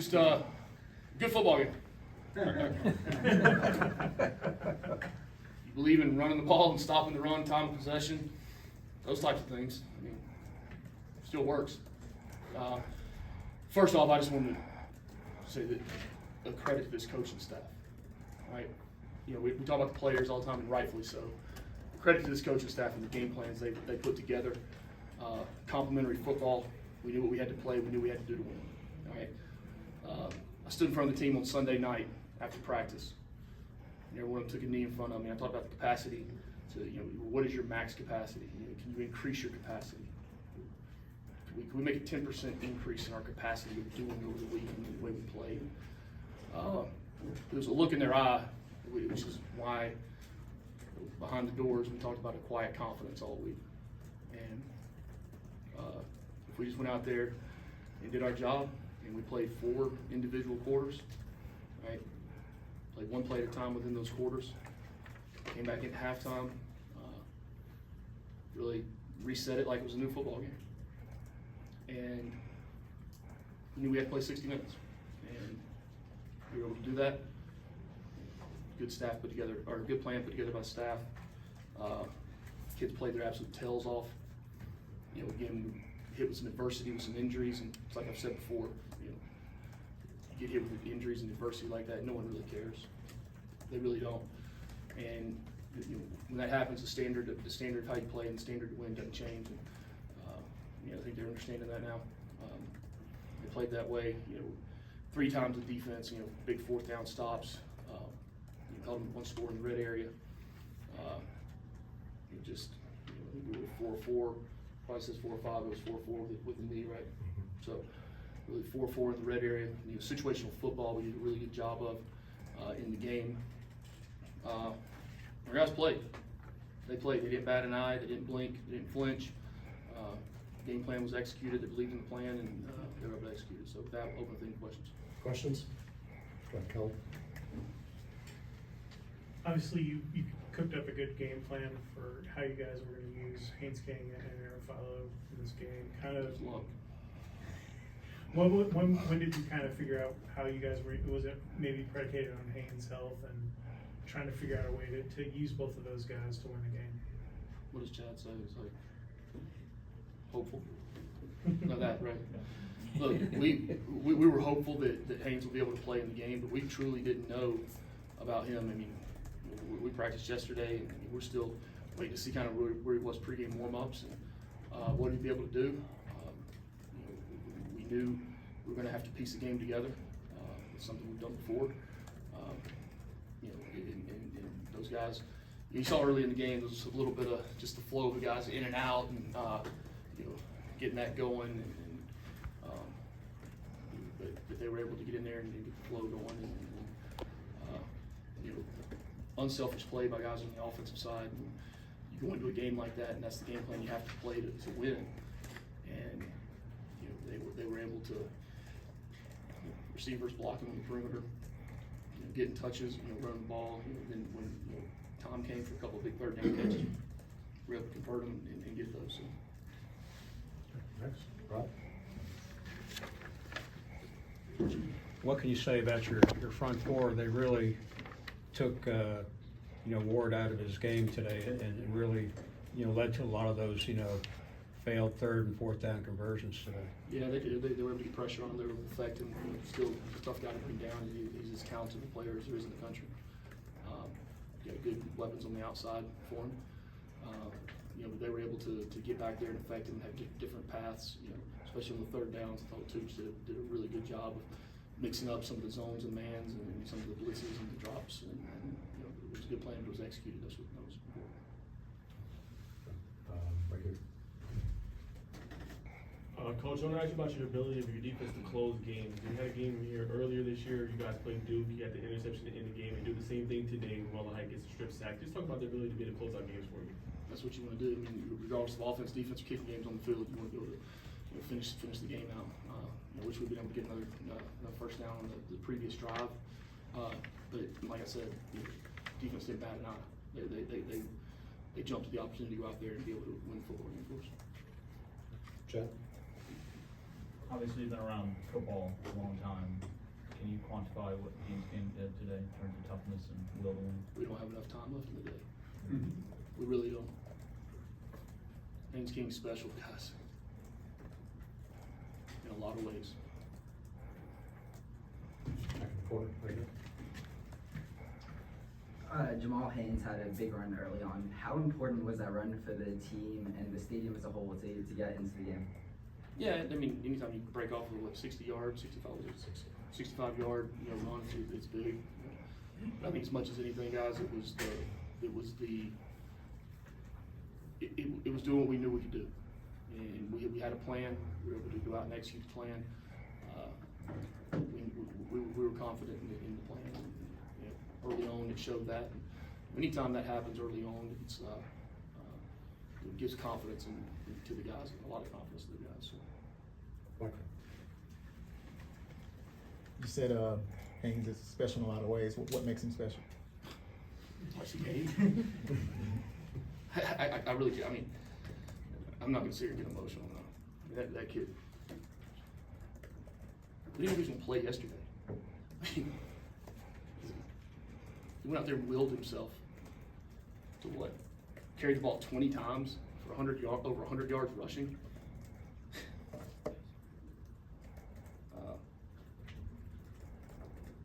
Just good football game. You believe in running the ball and stopping the run, time of possession, those types of things. I mean, still works. First off, I just wanted to say that a credit to this coaching staff. Right? You know, we talk about the players all the time, and rightfully so. Credit to this coaching staff and the game plans they put together. Complimentary football. We knew what we had to play. We knew we had to do to win. All right. I stood in front of the team on Sunday night after practice. And everyone took a knee in front of me. I talked about the capacity. To, you know, what is your max capacity? You know, can you increase your capacity? Can we make a 10% increase in our capacity of doing over the week and the way we played? There was a look in their eye, which is why behind the doors we talked about a quiet confidence all week. And if we just went out there and did our job, and we played 4 individual quarters, right? Played one play at a time within those quarters. Came back at halftime, really reset it like it was a new football game. And we knew we had to play 60 minutes. And we were able to do that. Good staff put together, or a good plan put together by staff. Kids played their absolute tails off. You know, again, hit with some adversity, with some injuries, and it's like I've said before, you know, you get hit with injuries and adversity like that, no one really cares. They really don't. And you know, when that happens, the standard of how you play and the standard to win doesn't change. And, you know, I think they're understanding that now. They played that way. You know, 3 times the defense. You know, big 4th down stops. You held them to 1 score in the red area. You just, you know, we were 4-4. Probably says 4-5. It was 4-4 with the knee, right? So really 4-4 in the red area. You know, situational football we did a really good job of in the game. Our guys played. They played. They didn't bat an eye. They didn't blink. They didn't flinch. Game plan was executed. They believed in the plan, and they were able to execute it. So with that, we'll open up any questions. Questions? Go ahead, Kelly. Obviously, you cooked up a good game plan for how you guys were going to use Haynes King and Aaron Follow in this game. Kind of. Look. When did you kind of figure out how you guys were? Was it maybe predicated on Haynes' health and trying to figure out a way to use both of those guys to win the game? What does Chad say? It's like hopeful. Not that, right? Look, we were hopeful that Haynes would be able to play in the game, but we truly didn't know about him. I mean, we practiced yesterday, and we're still waiting to see kind of where he was pregame warm-ups and what he'd be able to do. We knew we were going to have to piece the game together. It's something we've done before. You know, and those guys, you saw early in the game, there was a little bit of just the flow of the guys in and out, and you know, getting that going. But they were able to get in there and get the flow going. And you know, unselfish play by guys on the offensive side. And you go into a game like that, and that's the game plan you have to play to win. And you know, they were able to, you know, receivers blocking on the perimeter, you know, getting touches, you know, running the ball. You know, then when you know, Tom came for a couple of big 3rd down catches, we were able to convert them and get those. So. Next, Rob. What can you say about your front 4? They really took you know, Ward out of his game today, and really, you know, led to a lot of those, you know, failed 3rd and 4th down conversions today. Yeah, they did. They were able to get pressure on him. They were able to affect him. You know, still a tough guy to bring down. He's as talented a player as there is in the country. Got good weapons on the outside for him. You know, but they were able to get back there and affect him and have different paths. You know, especially on the 3rd downs. I thought Toops did a really good job of mixing up some of the zones and mans and some of the blitzes and the drops. And you know, it was a good plan. It was executed. That was important. Right here. Coach, I want to ask you about your ability of your defense to close games. You had a game here earlier this year. You guys played Duke. You had the interception to end the game, and do the same thing today. Marlon Hyatt gets a strip sack. Just talk about the ability to be able to close out games for you. That's what you want to do. I mean, regardless of offense, defense, or kicking games on the field, you want to be able to, you know, finish the game out. You know, wish we'd been able to get another 1st down on the previous drive. But like I said, you know, defense didn't bat an eye. They jumped at the opportunity to go out there and be able to win the football game for us. Chad. Obviously, you've been around football a long time. quantify what Haynes game did today in terms of toughness and will to win? We don't have enough time left in the day. We really don't. Haynes King's special, guys. In a lot of ways. Back in the corner, right here. Jamal Haynes had a big run early on. How important was that run for the team and the stadium as a whole to get into the game? Yeah, I mean, anytime you break off with 60 yards, 65 yard, run, it's big. I think as much as anything, guys, it was doing what we knew we could do, and we had a plan. We were able to go out and execute the plan. We were confident in the plan. Early on, it showed that. Anytime that happens early on, it gives confidence to the guys, a lot of confidence to the guys. So. Michael. You said Haynes is special in a lot of ways. What makes him special? Watch the game. I really do. I mean, I'm not going to sit here and get emotional. No. That kid. We didn't know he was going to play yesterday. I mean, he went out there and willed himself to what? Carried the ball 20 times for over 100 yards rushing.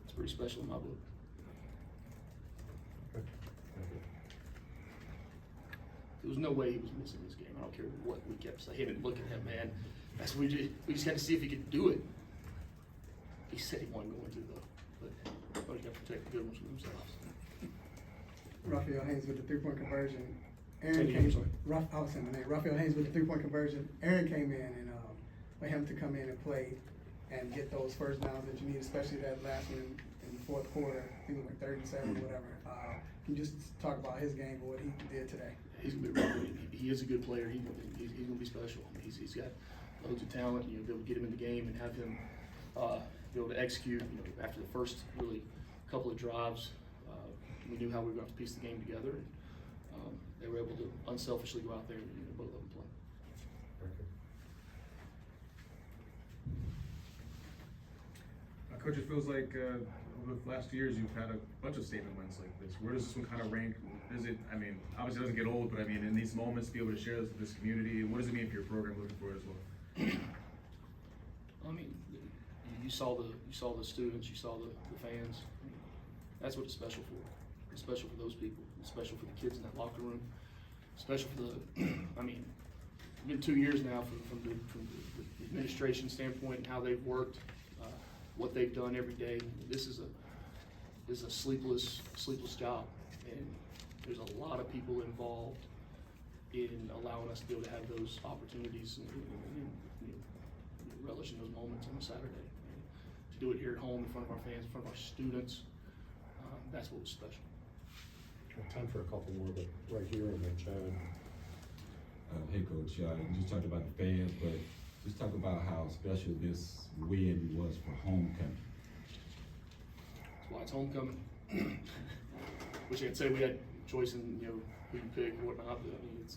It's pretty special in my book. Okay. Thank you. There was no way he was missing this game. I don't care what we kept saying and looking at him, man. That's what we just had to see if he could do it. He said he wasn't going to, though. But you got to protect the good ones from themselves. Raphael Haynes with the three-point conversion. Say it again, sorry. I was saying my name. Raphael Haynes with the three-point conversion. Aaron came in and for him to come in and play and get those first downs that you need, especially that last one in the fourth quarter. I think it was like 37 or whatever. Can you just talk about his game and what he did today? He's gonna be really, he is a good player. He's gonna be special. He's got loads of talent. Be able to get him in the game and have him be able to execute. After the first really couple of drives, we knew how we were going to piece the game together, and they were able to unselfishly go out there and both of them play. Thank you. Coach, it feels like over the last 2 years you've had a bunch of statement wins like this. Where does this one kind of rank? Is it? I mean, obviously it doesn't get old, but I mean, in these moments, to be able to share this with this community, what does it mean for your program looking forward as well? I mean, you saw the students, you saw the fans. I mean, that's what it's special for. It's special for those people. It's special for the kids in that locker room. Special for the. I mean, it's been 2 years now from the administration standpoint and how they've worked, what they've done every day. This is a sleepless job, and there's a lot of people involved in allowing us to be able to have those opportunities and relish in those moments on a Saturday. And to do it here at home in front of our fans, in front of our students, that's what was special. Time for a couple more, but right here and then Chad. Hey Coach, you just talked about the fans, but just talk about how special this win was for homecoming. That's why it's homecoming. Wish I could say we had choice in who you pick or whatnot, but I mean it's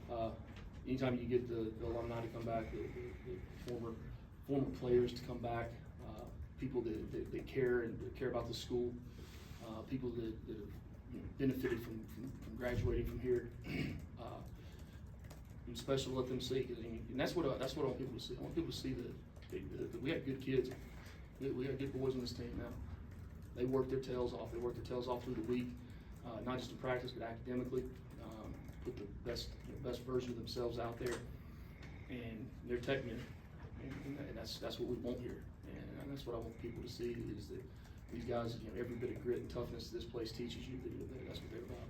not. Anytime you get the alumni to come back, the former players to come back, people that care and that care about the school, people that have benefited from graduating from here. It's special to let them see, and that's what I want people to see. I want people to see that we have good kids. We got good boys on this team now. They work their tails off. They work their tails off through the week, not just in practice but academically. Put the best version of themselves out there, and they're technical, and that's what we want here, and that's what I want people to see is that these guys, every bit of grit and toughness this place teaches you, that's what they're about.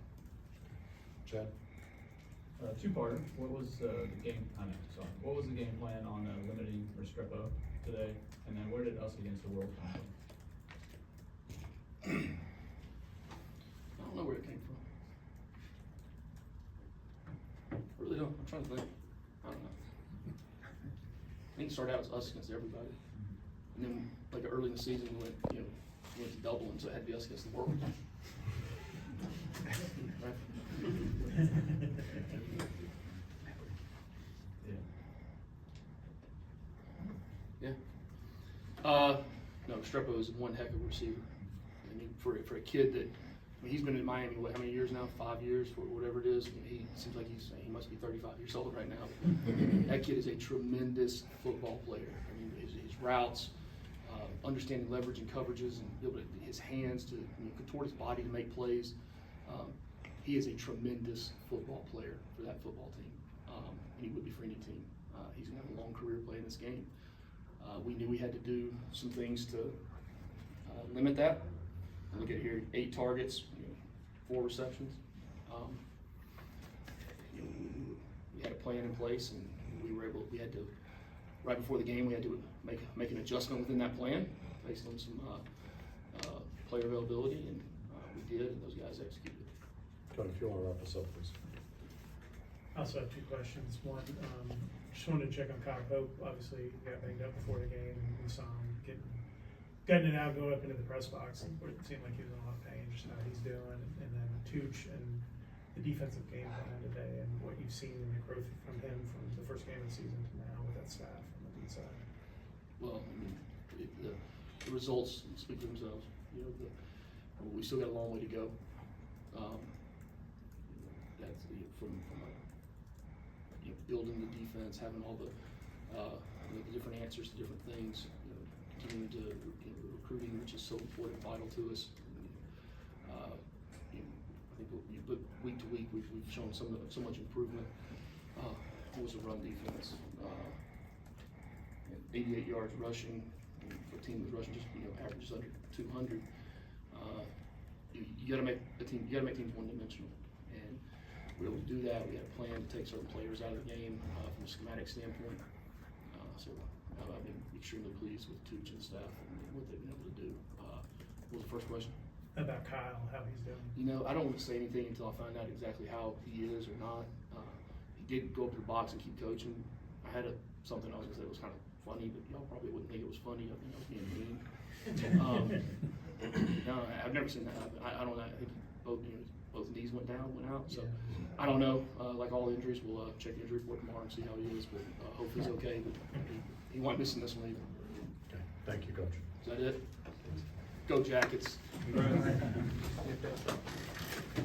Chad? Two-parter. What was the game? What was the game plan on limiting Restrepo today, and then where did us against the world come from? I don't know where it came from. I really don't. I'm trying to think. I don't know. I think it started out as us against everybody, and then like early in the season we went to Dublin, so it had to be us against the world. Right? Yeah. No, Strepo is one heck of a receiver. I mean, for a kid that, I mean, he's been in Miami, what, how many years now? 5 years, whatever it is. I mean, he seems like he must be 35 years old right now. That kid is a tremendous football player. I mean, his routes, understanding leverage and coverages, and be able to, his hands to contort his body to make plays. He is a tremendous football player for that football team, and he would be for any team. He's going to have a long career playing this game. We knew we had to do some things to limit that. Look at here, 8 targets, 4 receptions. We had a plan in place, and we had to, right before the game, we had to make an adjustment within that plan based on some player availability, and we did, and those guys executed. Coach, if you want to wrap us up, please. I also have 2 questions. One, just wanted to check on Kyle Pope. Obviously, he got banged up before the game, and we saw him getting it out, go up into the press box. It seemed like he was in a lot of pain, just how he's doing. And then Tooch and the defensive game plan today, and what you've seen in the growth from him from the first game of the season to now with that staff on the D side. Well, I mean, the results speak for themselves. You know, we still got a long way to go. That's from building the defense, having all the different answers to different things. Continuing to recruiting, which is so important, vital to us. I think week to week we've shown so much improvement. It was a run defense. 88 yards rushing. For a team that's rushing just averages under 200. You got to make teams one-dimensional, and we were able to do that. We had a plan to take certain players out of the game from a schematic standpoint. I've been extremely pleased with Tooch and staff and what they've been able to do. What was the first question? About Kyle, how he's doing. I don't want to say anything until I find out exactly how he is or not. He did go up to the box and keep coaching. I had something I was going to say was kind of funny, but y'all probably wouldn't think it was funny. I think I was being mean. No, I've never seen that happen. I don't know. I think both knees went out. So I don't know. Like all injuries, we'll check the injury report tomorrow and see how he is. But hope he's okay. But he won't miss this one either. Okay, thank you, Coach. Is that it? Go Jackets.